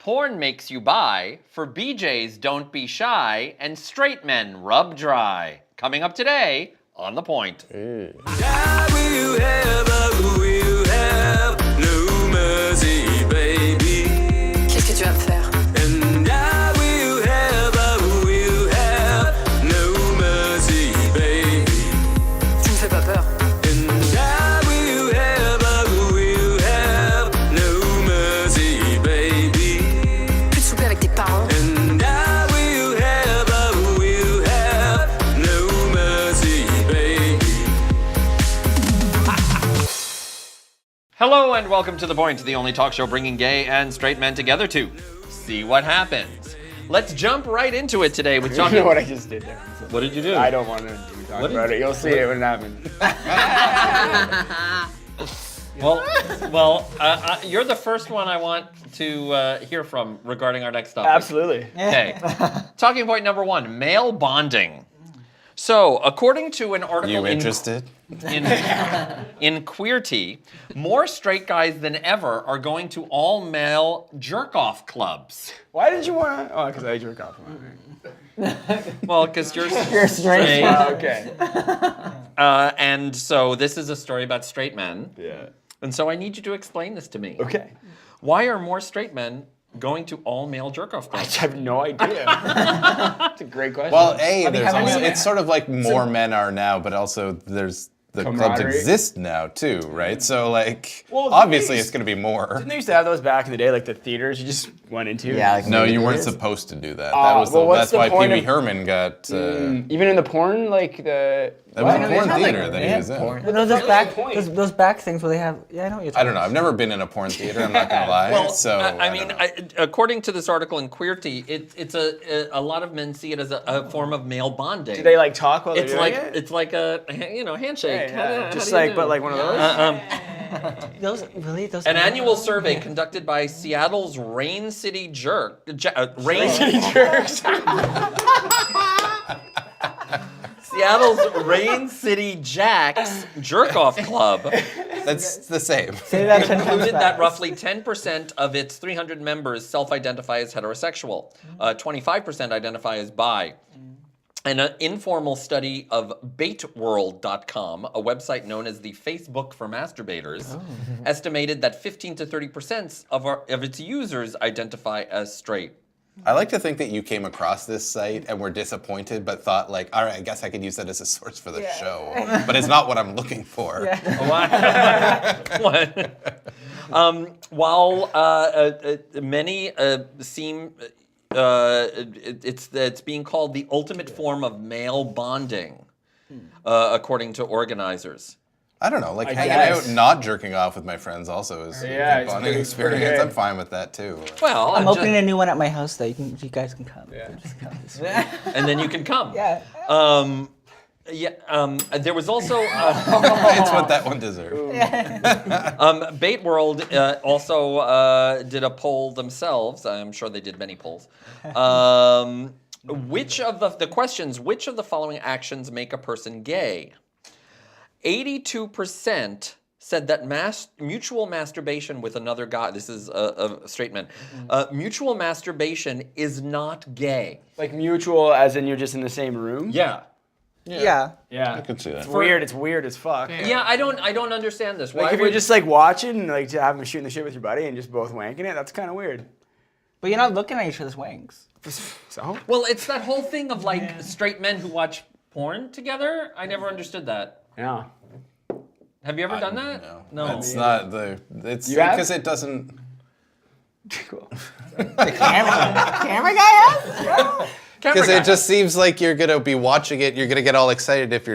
porn makes you buy, for BJ's don't be shy, and straight men rub dry. Coming up today on The Point. Qu'est-ce que tu vas me faire? Tu me fais pas peur. Plus de souper avec tes parents. Hello and welcome to The Point, the only talk show bringing gay and straight men together to see what happens. Let's jump right into it today with John. You know what I just did there? What did you do? I don't want to talk about it. You'll see it when it happens. Well, you're the first one I want to hear from regarding our next topic. Absolutely. Okay. Talking point number one, male bonding. So, according to an article You interested? in Queerty, more straight guys than ever are going to all-male jerk-off clubs. Why did you want to? Oh, because I jerk off. Well, because you're straight. Okay. And so this is a story about straight men. Yeah. And so I need you to explain this to me. Okay. Why are more straight men going to all-male jerk-off I clubs? have no idea. That's a great question. Well, there's having also, a- it's sort of like more men are now, but also there's the clubs Camaraderie. exist now too, right? So like, Well, obviously these- it's going to be more. Didn't they used to have those back in the day, like the theaters you just went into? Yeah, like- No, you weren't Theaters? supposed to do that. well, what's That's the why Pee point Wee of- Herman got. Even in the porn, like the. That was a They porn had, theater like, that they he had was in. porn. Those back, those back things where they have. Yeah, I know what you're I talking don't know. I've never been in a porn theater. I'm not gonna lie. Well, so I mean, don't know. according to this article in Queerty, it's a lot of men see it as a form of male bonding. Do they like talk while It's they're like doing it? it's like a handshake. Yeah, just How do you like, do? but like one of those. Those really those. An annual survey conducted by Seattle's Rain City Jerks. Seattle's Rain City Jacks Jerk-Off Club That's the same. Say that 10 times concluded that fast. roughly 10% of its 300 members self-identify as heterosexual. 25% identify as bi. And an informal study of baitworld.com, a website known as the Facebook for masturbators, estimated that 15 to 30% of its users identify as straight. I like to think that you came across this site and were disappointed, but thought like, all right, I guess I could use that as a source for the show. But it's not what I'm looking for. While many seem, it's being called the ultimate form of male bonding, according to organizers. I don't know, like I hanging guess. out, not jerking off with my friends also is a Yeah, good it's bonding pretty experience. good. I'm fine with that too. Well, I'm opening a new one at my house though. You guys can come. Yeah. Just come. and then you can come. Yeah. There was also It's what that one deserved. Bait World also did a poll themselves. I'm sure they did many polls. Which of the questions? Which of the following actions make a person gay? 82% said that mutual masturbation with another guy. This is a straight man. Mutual masturbation is not gay. Like mutual, as in you're just in the same room. Yeah. Yeah. Yeah. I could see that. It's weird. It's weird as fuck. Yeah, I don't understand this. Like Why if you're would- just like watching, like to having shooting the shit with your buddy and just both wanking it, that's kind of weird. But you're not looking at each other's wings. So? Well, it's that whole thing of like straight men who watch porn together. I never understood that. Yeah. Have you ever done that? No. It's not the. It's You have? because it doesn't. Cool. Camera guy has? Camera Because guy. it just seems like you're gonna be watching it. You're gonna get all excited if you're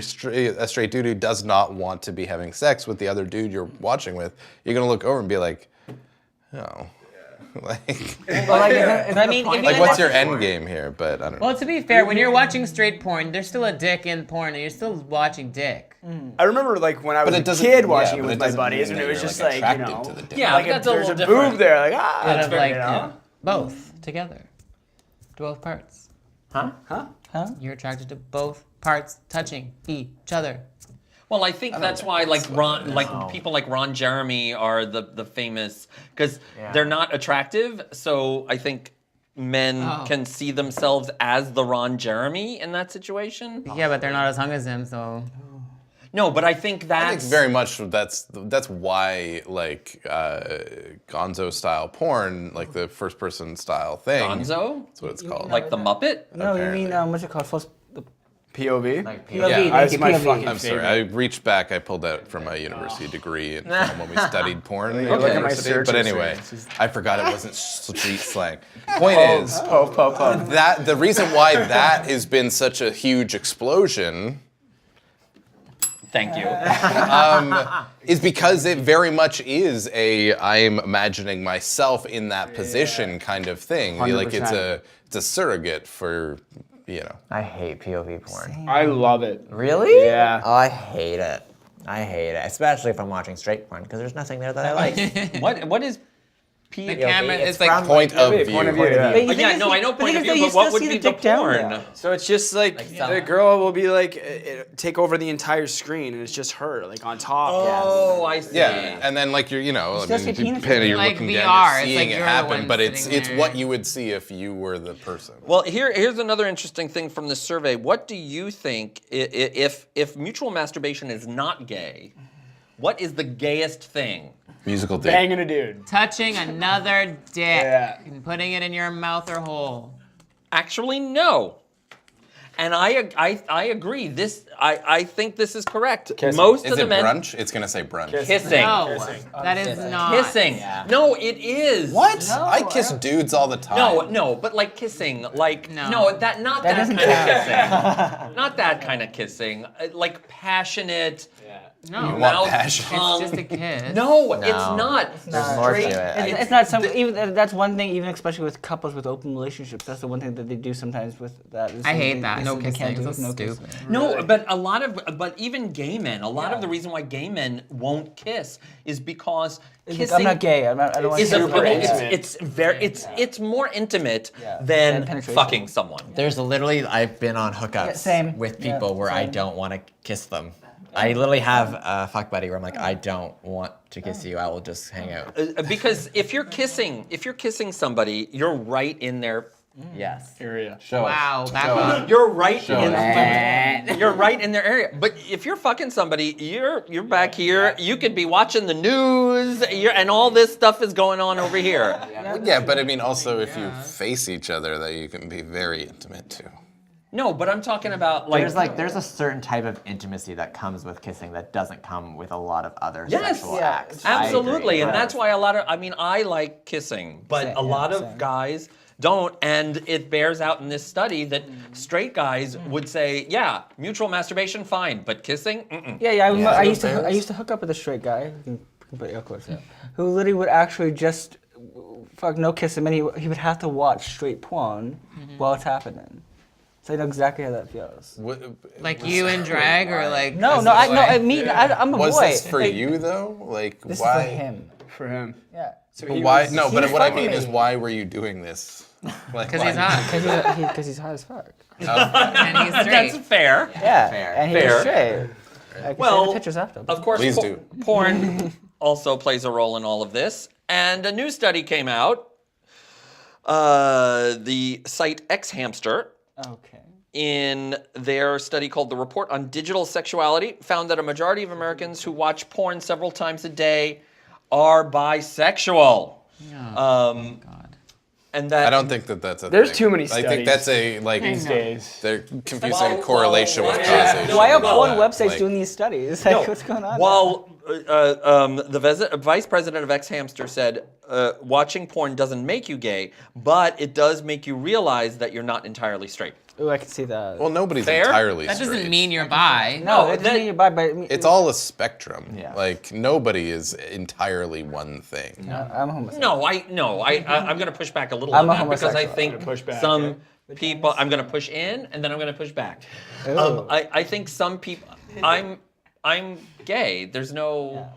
a straight dude who does not want to be having sex with the other dude you're watching with. You're gonna look over and be like, oh, like, Well, like, isn't I mean, the point if like you what's watch- your end game here? But I don't know. Well, to be fair, when you're watching straight porn, there's still a dick in porn, and you're still watching dick. I remember like when I was But a it doesn't- kid yeah, watching but it it with my doesn't buddies, mean and it that was you're, just like, like, you attracted know, to the dick. Yeah, like that's if a there's little a different. boob there, like Kind of like you know? both together, both parts. Huh? Huh? Huh? You're attracted to both parts touching each other. Well, I think that's why, like people like Ron Jeremy are the famous because they're not attractive. So I think men can see themselves as the Ron Jeremy in that situation. Yeah, but they're not as hung as him, so. No, but I think I that's think very much that's why like Gonzo style porn, like the first person style thing. Gonzo, That's what it's called. like the Muppet. No, Apparently. you mean what's it called? POV. POV. Yeah. Thank That's you, my POV. fucking I'm sorry. I reached back. I pulled out from my university degree in film when we studied porn in look at my university. search But history. anyway, I forgot it wasn't street slang. Point is, Pove. that the reason why that has been such a huge explosion Thank you. is because it very much is a I'm imagining myself in that position kind of thing. Like it's a surrogate for, you know. I hate POV porn. I love it. Really? Yeah. Oh, I hate it. I hate it, especially if I'm watching straight porn, because there's nothing there that I like. What is P? The camera it's is like. from- Point of view. Point of view. Yeah. But you Yeah, think no, I know the point thing of is that view, you but what still would see be the the dick down porn? there. So it's just like the girl will be like take over the entire screen, and it's just her like on top. Oh, I see. Yeah, and then like you're still see penis? you're Like looking VR, down, it's you're like seeing it you're the happen, one but it's sitting there. what you would see if you were the person. Well, here's another interesting thing from this survey. What do you think if mutual masturbation is not gay? What is the gayest thing? Musical dick. Banging a dude. Touching another dick Yeah. and putting it in your mouth or hole. Actually, no. And I agree. I think this is correct. Kissing. Most Is of the it men brunch? It's gonna say brunch. kissing. No, that is not. Kissing. No, it is. What? I kiss dudes all the time. No, but like kissing, like No. not that kind of doesn't kissing. Not that kind of kissing. Like passionate. No, You want mouth, passion. tongue. it's just a kiss. No, it's not. There's more to Straight- it. It's not some. Even that's one thing. Even especially with couples with open relationships, that's the one thing that they do sometimes with that. is I hate they- that. they No say they can't kissing. do It's it, so no stupid. kissing. No, but even gay men, a lot of the reason why gay men won't kiss is because kissing I'm not gay. I don't want is to. super intimate. it's more intimate Than than penetration. fucking someone. There's literally, I've been on hookups Yeah, same. with Yeah, people where I same. don't want to kiss them. I literally have a fuck buddy where I'm like, I don't want to kiss you. I will just hang out. Because if you're kissing somebody, you're right in their Yes. Area. Wow, back up. you're right you're right in their area. But if you're fucking somebody, you're back here. You could be watching the news, and all this stuff is going on over here. Yeah, but I mean, also if you face each other, that you can be very intimate too. No, but I'm talking about There's a certain type of intimacy that comes with kissing that doesn't come with a lot of other Yes, sexual yeah, acts. I absolutely, agree. and that's why I like kissing, but Same, a lot yeah, of same. guys don't, and it bears out in this study that straight guys would say, yeah, mutual masturbation, fine, but kissing, mm-mm. Yeah. I used fair. to hook up with a straight guy. You can put air quotes there, who literally would actually just fuck no kiss him, and he would have to watch straight porn while it's happening. So I know exactly how that feels. Like you in drag or like. No, as no, a I'm boy? a Was boy. this for Like, you though? Like This why? is for him. For him. Yeah. So But he why? was- No, he but was what I fucking mean me. is, why were you doing this? Like, Because why? he's hot. Because he's hot as fuck. And he's straight. That's fair. Yeah. Fair. And he's Fair. straight. I can Well, send the pictures after. Of course, Please do. porn also plays a role in all of this. And a new study came out. The site X Hamster, Okay. in their study called The Report on Digital Sexuality, found that a majority of Americans who watch porn several times a day are bisexual. God. And that I don't think that that's a There's thing. too many I think that's a like these days. they're confusing Well, correlation with causation. Why are and all porn that. websites Like, doing these studies? Like, what's going on? While the vice president of X Hamster said, watching porn doesn't make you gay, but it does make you realize that you're not entirely straight. Ooh, I can see that. Well, nobody's Fair? entirely That straight. doesn't mean you're bi. no, no, it doesn't that- mean you're bi, but I mean, It's all a spectrum. Yeah. Like nobody is entirely one thing. I'm homosexual. I'm going to push back a little I'm on a that because I homosexual. think I'm gonna push back, some people, I'm going to push in and then I'm going to push back. I think some people, I'm gay. There's no,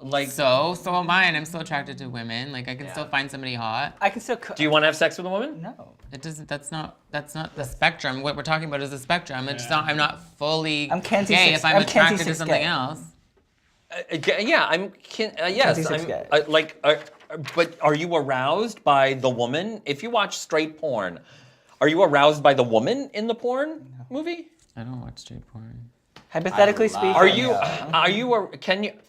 like. So am I, and I'm still attracted to women. Like I can still find somebody hot. I can still. Do you want to have sex with a woman? No. It doesn't. That's not the spectrum. What we're talking about is the spectrum. It's not. I'm not fully I'm Kenzie gay six- if I'm I'm attracted Kenzie to six something gay. else. Yeah, yes, 26 I'm gay. but are you aroused by the woman? If you watch straight porn, are you aroused by the woman in the porn movie? I don't watch straight porn. Hypothetically speaking. Are you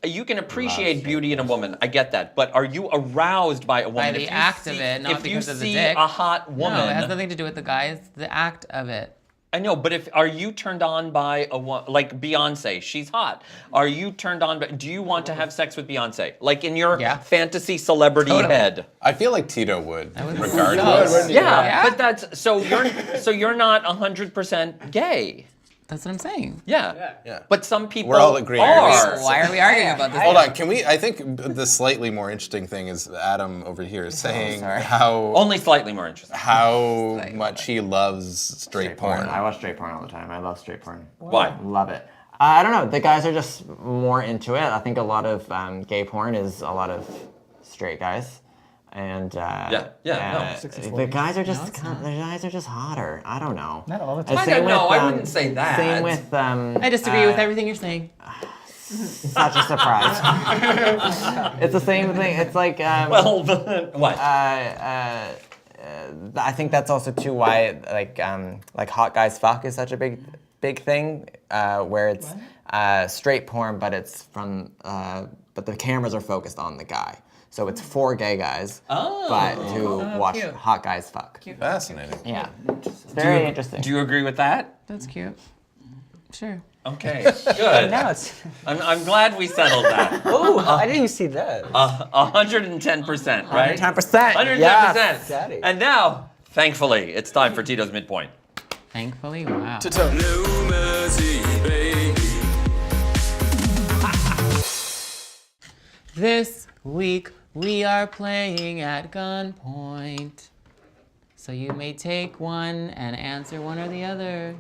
you can appreciate beauty in a woman? I get that, but are you aroused by a woman? By the If you act see- of it, not if because you of the see dick. a hot woman, No, it has nothing to do with the guy. It's the act of it. I know, but are you turned on by like Beyonce? She's hot. Are you turned on by? Do you want to have sex with Beyonce? Like in your fantasy celebrity head? I feel like Tito would, would regardless. Yeah, but that's so you're not 100% gay. That's what I'm saying. Yeah. Yeah. But some people We're all agreeing. are. Why are we arguing about this? Hold on, can we? I think the slightly more interesting thing is Adam over here saying how Only slightly more interesting. much he loves straight porn. I watch straight porn all the time. I love straight porn. Why? Love it. I don't know. The guys are just more into it. I think a lot of gay porn is a lot of straight guys, and the guys are just hotter. I I don't know. Not all the And time. same No, with, I wouldn't say that. Same with. I disagree with everything you're saying. Such a surprise. It's the same thing. It's like. Well, what? I think that's also too why like hot guys fuck is such a big thing where it's straight porn, but it's from but the cameras are focused on the guy, so it's for gay guys, but who watch cute. hot guys fuck. Fascinating. Yeah, it's very interesting. Do you agree with that? That's cute. Sure. Okay, good. Now it's. I'm glad we settled that. Oh, I didn't even see that. 110%, right? 10%. 110%. Yes, Daddy. And now, thankfully, it's time for Tito's Midpoint. Thankfully, wow. This week we are playing at gunpoint. So you may take one and answer one or the other.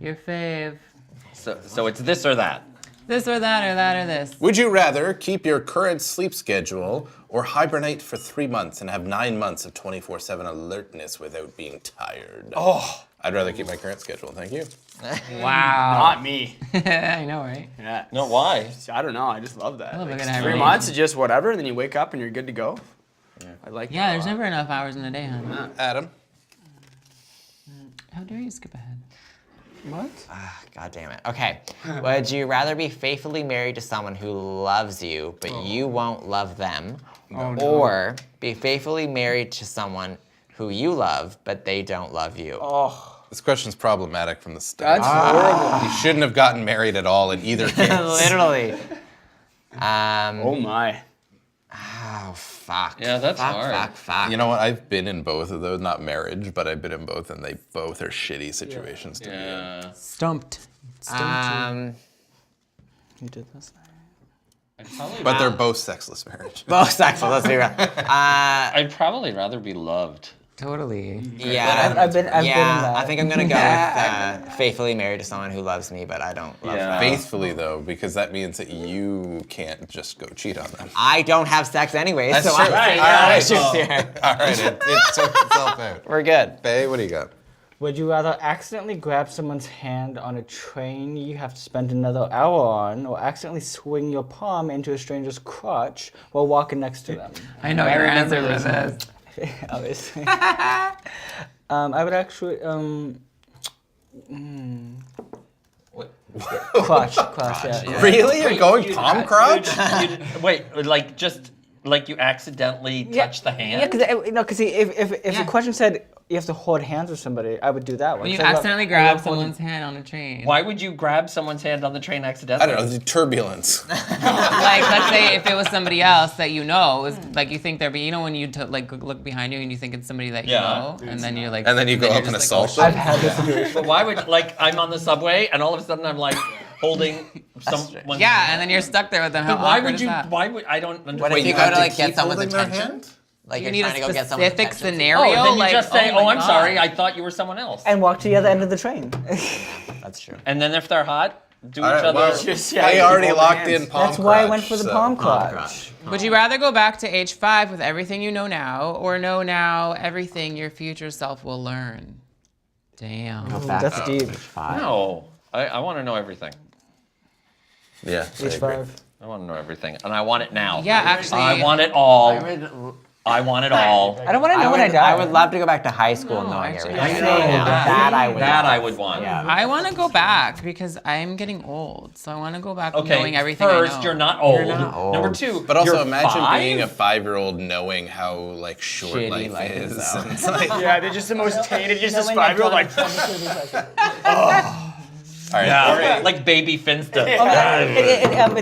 Your fave. So it's this or that. This or that or that or this. Would you rather keep your current sleep schedule or hibernate for 3 months and have 9 months of 24/7 alertness without being tired? Oh, I'd rather keep my current schedule, thank you. Wow. not me. I know, right? Yeah. No, why? I don't know. I just love that. love a Like, good 3 hibernation. months is just whatever, and then you wake up and you're good to go. I like Yeah, that. there's never enough hours in the day, honey. Adam? How dare you skip ahead? What? God damn it. Okay. Would you rather be faithfully married to someone who loves you, but you won't love them? Or be faithfully married to someone who you love, but they don't love you? Oh, This question's problematic from the start. that's horrible. You shouldn't have gotten married at all in either case. Literally. Oh my. Oh, fuck. Yeah, that's fuck, hard. Fuck. You know what? I've been in both of those, not marriage, but I've been in both, and they both are shitty situations to be in. Yeah. Stumped. You did this. But they're both sexless marriage. Both sexual, let's be real. I'd probably rather be loved. Totally. Yeah. I've been in Yeah, that. I think I'm gonna go with faithfully married to someone who loves me, but I don't love Yeah. them. Faithfully, though, because that means that you can't just go cheat on them. I don't have sex anyway, That's so true. I'm Right, saying yeah. no issues here. All right, it sorts itself out. We're good. Faye, what do you got? Would you rather accidentally grab someone's hand on a train you have to spend another hour on, or accidentally swing your palm into a stranger's crotch while walking next to them? I know your answer for this. Obviously. I would actually, crotch, yeah. Really? You're going palm crotch? Wait, like just like you accidentally touch the hand? Yeah, because if the question said you have to hold hands with somebody, I would do that one. When you 'cause I love- accidentally I grab love holding- someone's hand on a train. Why would you grab someone's hand on the train I accidentally? don't know, the turbulence. Like, let's say if it was somebody else that you know, is like you think they're, you know, when you like look behind you and you think it's somebody that you Yeah. know, and then you're like, And then you go you're up and just assault like, I've had this situation. But why would, like, I'm on the subway and all of a sudden I'm like holding someone. yeah, and then you're stuck there with them. How But why awkward would is you? that? Why would I don't understand? What if you you go have to to like get keep someone's holding their attention? hand? Like You you're need trying a to go get someone's specific attention. scenario. Oh, then you like, just say, my "Oh, I'm God. sorry. I thought you were someone else." And walk to the other end of the train. That's true. And then if they're hot, do All each right, other. well, I already locked in palm That's why I crotch, went for the so- palm crotch. Would you rather go back to age 5 with everything you know now, or know now everything your future self will learn? Damn. That's deep. No, I want to know everything. Yeah. I Age agree. 5. I want to know everything, and I want it now. Yeah, actually. I want it all. I would, I want it all. I don't want to know when I die. I would love to go back to high school knowing actually, everything. I know. That I would. That love. I would want. Yeah. I want to go back because I'm getting old, so I want to go back Okay, knowing everything first, I know. you're not old. not old. Number 2, But also you're imagine 5? being a 5-year-old knowing how like short Shitty life life is. is, though. And it's like, Yeah, they're just the most tainted. Just this 5-year-old like. all right, Yeah, like baby Finsta.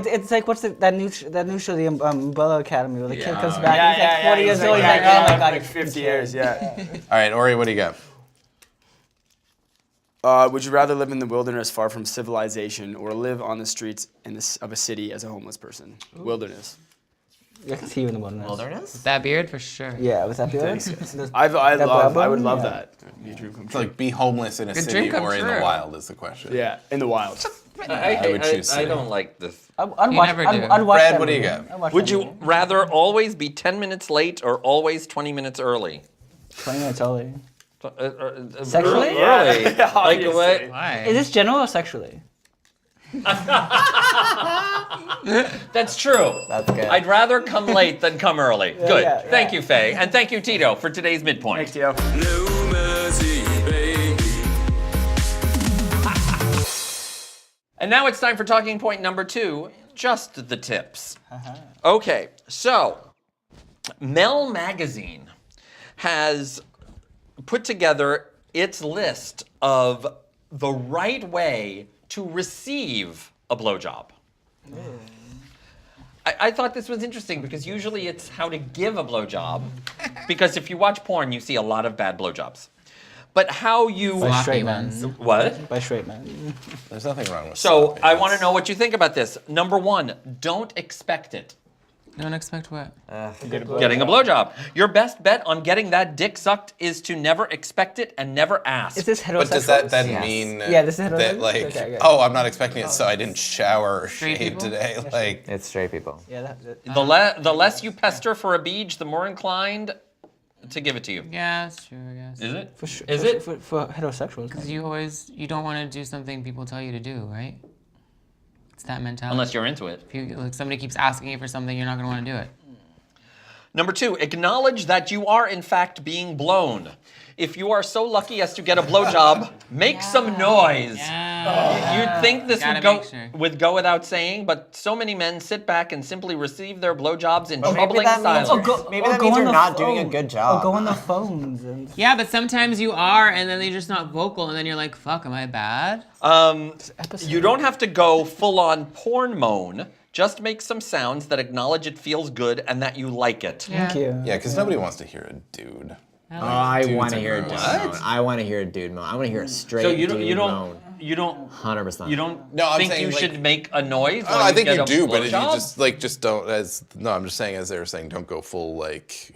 It's like what's that new show, the Umbrella Academy, where the kid comes back. Yeah, he's like 40 years old. He's yeah, like, yeah, oh my god, like 50 years. Yeah. all right, Ori, what do you got? Would you rather live in the wilderness far from civilization or live on the streets of a city as a homeless person? Wilderness. I can see you in the wilderness. Wilderness? That beard for sure. Yeah, was that good? I That would love yeah. that. Be a dream come It's true. like be homeless in a Good city dream come or in the true. wild is the question. Yeah, in the wild. I would choose I city. don't like this. I'd You watch, never I'd, do. I'd watch Brad, that what do you movie. got? I'd watch Would that you movie. rather always be 10 minutes late or always 20 minutes early? 20 minutes early. Sexually? Sexually? Early. Like Obviously. what? Why? Is this general or sexually? That's true. That's good. I'd rather come late than come early. Good. yeah, Thank you, Faye. And thank you, Tito, for today's midpoint. Thanks, Tio. And now it's time for talking point number 2, just the tips. Okay, so Mel Magazine has put together its list of the right way to receive a blowjob. I thought this was interesting because usually it's how to give a blowjob, because if you watch porn, you see a lot of bad blowjobs. But how you... By Floppy straight ones. men. What? By straight men. There's nothing wrong with So sloppy. I want to know what you think about this. Number 1, don't expect it. Don't expect what? Getting a blowjob. Your best bet on getting that dick sucked is to never expect it and never ask. Is this heterosexual? But does that then Yes. mean Yeah, this is that heterosexual? like, Okay, good. oh, I'm not expecting it, so I didn't shower or Straight shave people? today? Like, It's straight people. Yeah, The less you pester for a beach, the more inclined to give it to you. Yeah, it's true, I guess. Is it? for sure. Is for, it? For heterosexuals. Because you don't want to do something people tell you to do, right? It's that mentality. Unless you're into it. If you, like, somebody keeps asking you for something, you're not going to want to do it. Number 2, acknowledge that you are in fact being blown. If you are so lucky as to get a blowjob, make some noise. You'd think this Gotta would make sure. go without saying, but so many men sit back and simply receive their blowjobs in Maybe troubling that means- silence. Maybe that means you're not doing a good job. Or go on the phones and Yeah, but sometimes you are, and then they're just not vocal, and then you're like, fuck, am I bad? You don't have to go full-on porn moan. Just make some sounds that acknowledge it feels good and that you like it. Thank you. yeah, because nobody wants to hear a dude. Oh, I Dudes want to are hear a dude gross. moan. I want to hear a dude moan. I want to hear a straight So you dude moan. don't 100%. you don't No, I'm think saying, you like- should make a noise? Oh, when I think get you a do, but you blowjob? just don't. I'm just saying, as they were saying, don't go full like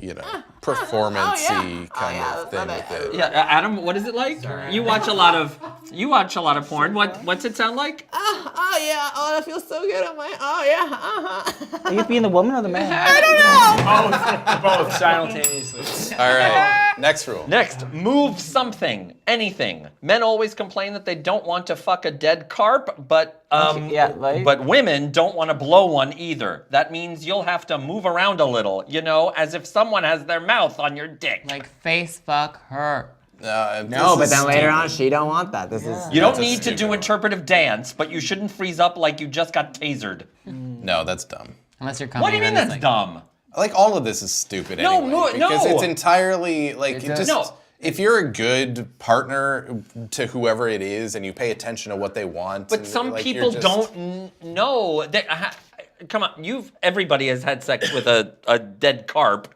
performance-y kind of thing with it. Yeah, Adam, what is it like? You watch a lot of porn. What's it sound like? Oh yeah, oh that feels so good on my. Oh yeah, Are you being the woman or the man? Both simultaneously. All right, next rule. Next, move something, anything. Men always complain that they don't want to fuck a dead carp, but Yeah, like- but women don't want to blow one either. That means you'll have to move around a little, as if someone has their mouth on your dick. Like, face fuck her. No, but then later on, she don't want that. This is. You don't That's a need to stupid do one. interpretive dance, but you shouldn't freeze up like you just got tasered. No, that's dumb. Unless you're coming. What do you mean then that's it's like, dumb? Like all of this is stupid No, anyway. Because no. it's entirely like It's it just. No. If you're a good partner to whoever it is, and you pay attention to what they want, But and, some like, you're people just- don't know. Come on, everybody has had sex with a dead carp.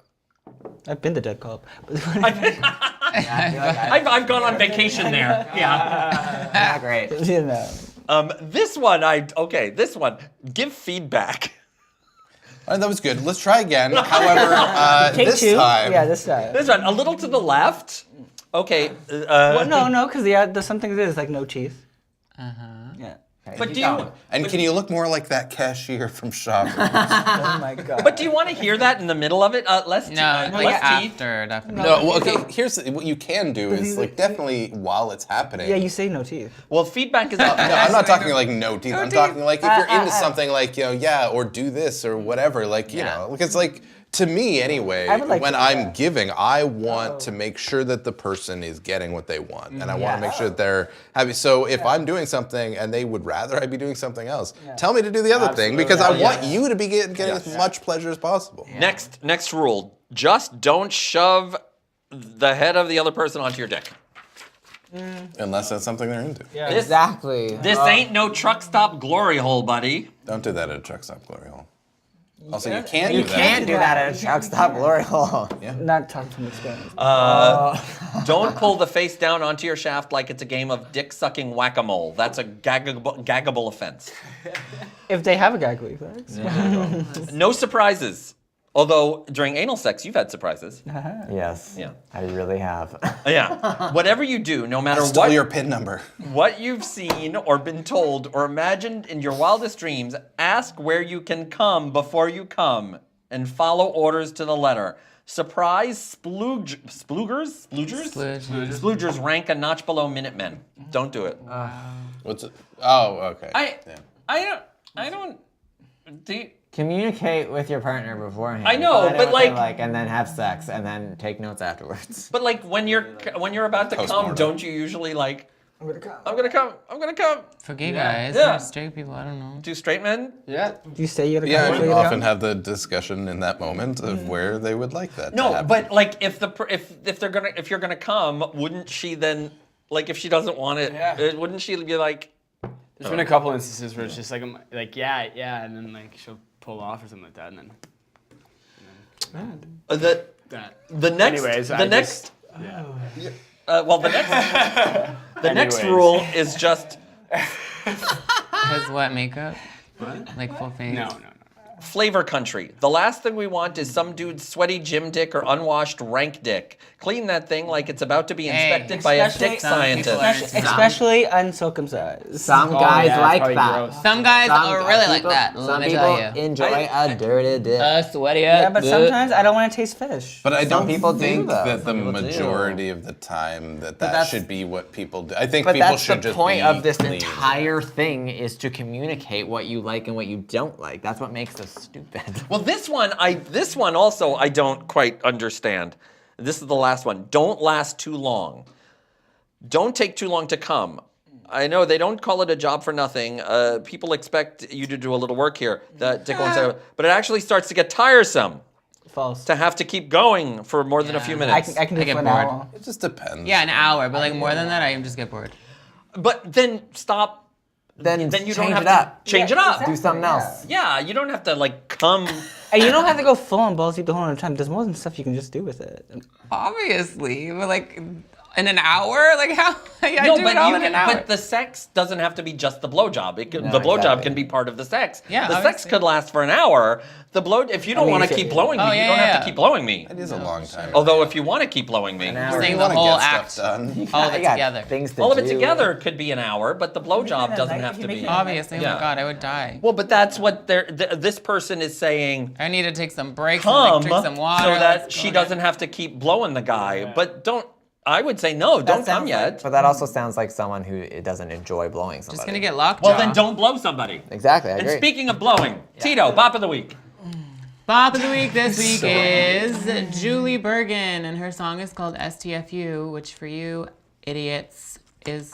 I've been the dead cop. I've gone on vacation there. Yeah. Not great. You know. This one, this one, give feedback. All right, that was good. Let's try again. However, Take this 2. time, Yeah, this time. This one, a little to the left. Okay. Well, no, because there's something that is like no teeth. Uh-huh. Yeah. But do you? And can you look more like that cashier from Shoppers? Oh my god. But do you want to hear that in the middle of it? Less No, less like teeth. after, definitely. No, well, okay. Here's what you can do is like definitely while it's happening. Yeah, you say no teeth. Well, feedback is. No, I'm not talking like no teeth. I'm talking like if you're into uh. something like or do this or whatever, like you know, because like to me anyway, I would like when to, I'm giving, I want to make sure that the person is getting what they want, and I want to make sure that they're happy. So if I'm doing something and they would rather I be doing something else, tell me to do the other thing because I want you to be getting as much pleasure as possible. Next rule: just don't shove the head of the other person onto your dick. Unless that's something they're into. Yeah. Exactly. This ain't no truck stop glory hole, buddy. Don't do that at a truck stop glory hole. Also, you can't You do that. can't do that at a truck stop glory hole. Not talking from experience. Don't pull the face down onto your shaft like it's a game of dick sucking whack-a-mole. That's a gaggable offense. If they have a gag reflex. No surprises. Although during anal sex, you've had surprises. Yes. Yeah. I really have. Yeah. Whatever you do, no matter Stole what your PIN number. what you've seen or been told or imagined in your wildest dreams, ask where you can come before you come and follow orders to the letter. Surprise sploogers rank a notch below Minutemen. Don't do it. What's it? Oh, okay. I don't. Do you, Communicate with your partner beforehand. I know, Find out but what they like- and then have sex, and then take notes afterwards. but like when you're about to come, Postmortem. don't you usually like? I'm gonna come. I'm gonna come. For gay guys, Yeah. for straight people, I don't know. Do straight men? Yeah. Do you say you're gonna Yeah, come? I before would you often come? have the discussion in that moment of where they would like that. to No, happen. but like if you're gonna come, wouldn't she then like if she doesn't want it? Yeah. Wouldn't she be like? There's been a couple instances where it's just like yeah, and then like she'll pull off or something like that, and then The next Anyways, the I next just, yeah. well the next the next Anyways. rule is just Has what, makeup? Like full face? No. flavor country. The last thing we want is some dude's sweaty gym dick or unwashed rank dick. Clean that thing like it's about to be Hey, inspected by a especially- dick some people scientist. are- Especially uncircumcised. Some Oh, guys yeah, it's like probably that. gross. Some guys Some really like people- that. Some Let me people tell you. enjoy a dirty dick. Sweaty Yeah, but sometimes I don't want to taste fish. But I don't people do, think though. that the Some people do. majority of the time that that's- should be what people do. I think But people that's should the just point be of this clean. entire thing is to communicate what you like and what you don't like. That's what makes us stupid. Well, this one also I don't quite understand. This is the last one. Don't last too long. Don't take too long to come. I know they don't call it a job for nothing. People expect you to do a little work here. But it actually starts to get tiresome False. to have to keep going for more than a few I minutes. can do I it get for an bored. hour. It just depends. Yeah, an hour, but like more than that, I just get bored. But then stop. Then you change don't have it up. to change it up. Do something else. Yeah, you don't have to like come. And you don't have to go full on balls deep the whole time. There's more than stuff you can just do with it. Obviously, but like in an hour, like how? I do it all in an hour. But the sex doesn't have to be just the blowjob. It can, No, the blowjob exactly. can be part of the sex. Yeah, the sex obviously. could last for an hour. The blow, if you don't mean, want if to it- keep blowing me, Oh, you yeah, don't have yeah. to keep blowing me. It is a long time. Although if you want to keep blowing me, hour. saying you the want to whole get act, stuff done. all of I it got together. things to all of it do. together could be an hour, but the blowjob at doesn't night, have if you to make be. it at Obviously, oh Yeah. my god, I would die. Well, but that's what this person is saying. I need to take some breaks Come and like, drink some water. so that let's she go doesn't have to keep blowing the guy. But don't. I would say no. Don't come yet. But that also sounds like someone who doesn't enjoy blowing somebody. Just gonna get locked. Well, then don't blow somebody. Exactly, I And agree. speaking of blowing, Tito, bop of the week. Bop of the week this week is Julie Bergen, and her song is called STFU, which for you idiots is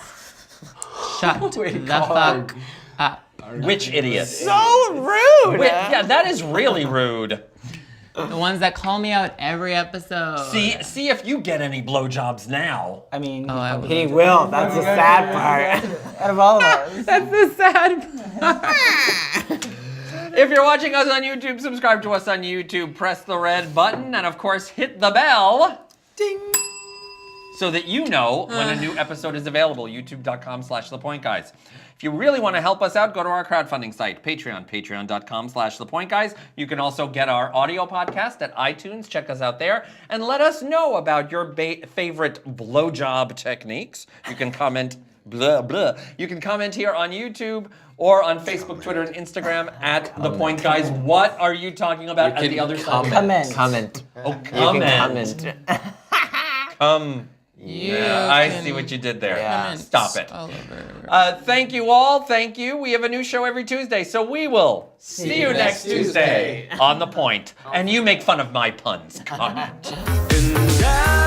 shut the fuck up. Which idiot? So rude! Yeah, that is really rude. The ones that call me out every episode. See if you get any blowjobs now. I mean, I would. He will, that's the sad part. out of all of us. That's the sad part. If you're watching us on YouTube, subscribe to us on YouTube, press the red button, and of course hit the bell. Ding! So that you know when a new episode is available, youtube.com/thepointguys. If you really want to help us out, go to our crowdfunding site, Patreon, patreon.com/thepointguys. You can also get our audio podcast at iTunes. Check us out there. And let us know about your favorite blowjob techniques. You can comment blah, blah. You can comment here on YouTube or on Facebook, Twitter, and Instagram at The Point Guys. What are you talking about at the other side? Comment. Comment. Oh, You can comment. Yeah, I see what you did there. Yeah. Stop it. All over. Thank you all. Thank you. We have a new show every Tuesday, so we will see you next Tuesday on The Point. And you make fun of my puns. Comment. And